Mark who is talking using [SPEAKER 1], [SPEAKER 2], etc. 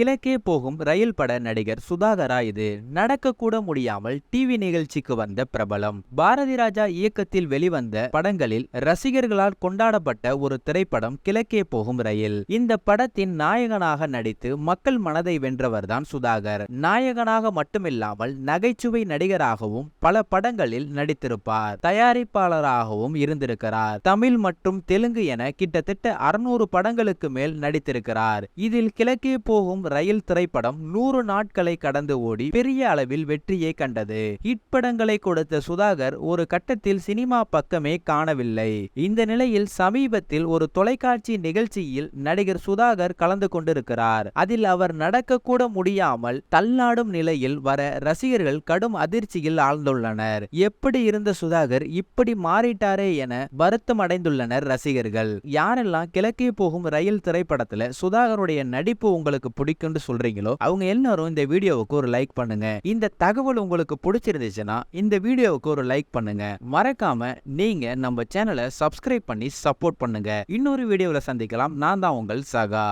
[SPEAKER 1] கிழக்கே போகும் ரயில் பட நடிகர் சுதாகரா இது. நடக்கக்கூட முடியாமல் டிவி நிகழ்ச்சிக்கு வந்த பிரபலம். பாரதி ராஜா இயக்கத்தில் வெளிவந்த படங்களில் ரசிகர்களால் கொண்டாடப்பட்ட ஒரு திரைப்படம் கிழக்கே போகும் ரயில். இந்த படத்தின் நாயகனாக நடித்து மக்கள் மனதை வென்றவர்தான் சுதாகர். நாயகனாக மட்டுமில்லாமல் நகைச்சுவை நடிகராகவும் பல படங்களில் நடித்திருப்பார். தயாரிப்பாளராகவும் இருந்திருக்கிறார். தமிழ் மற்றும் தெலுங்கு என கிட்டத்தட்ட 600 படங்களுக்கு மேல் நடித்திருக்கிறார். இதில் கிழக்கே போகும் ரயில் திரைப்படம் 100 நாட்களை கடந்து ஓடி பெரிய அளவில் வெற்றியை கண்டது. ஹிட் படங்களை கொடுத்த சுதாகர் ஒரு கட்டத்தில் சினிமா பக்கமே காணவில்லை. இந்த நிலையில் சமீபத்தில் ஒரு தொலைக்காட்சி நிகழ்ச்சியில் நடிகர் சுதாகர் கலந்து கொண்டிருக்கிறார். அதில் அவர் நடக்கக்கூட முடியாமல் தள்ளாடும் நிலையில் வர ரசிகர்கள் கடும் அதிர்ச்சியில் ஆழ்ந்துள்ளனர். எப்படி இருந்த சுதாகர் இப்படி மாறிட்டாரே என வருத்தம் அடைந்துள்ளனர் ரசிகர்கள். யாரெல்லாம் கிழக்கே போகும் ரயில் திரைப்படத்துல சுதாகருடைய நடிப்பு உங்களுக்கு பிடிக்கும்னு சொல்றீங்களோ அவங்க எல்லாரும் இந்த வீடியோவுக்கு ஒரு லைக் பண்ணுங்க. இந்த தகவல் உங்களுக்கு பிடிச்சிருந்துச்சுன்னா இந்த வீடியோவுக்கு ஒரு லைக் பண்ணுங்க. மறக்காம நீங்க நம்ம சேனலை சப்ஸ்கிரைப் பண்ணி சப்போர்ட் பண்ணுங்க. இன்னொரு வீடியோவில் சந்திக்கலாம். நான் தான் உங்கள் சகா.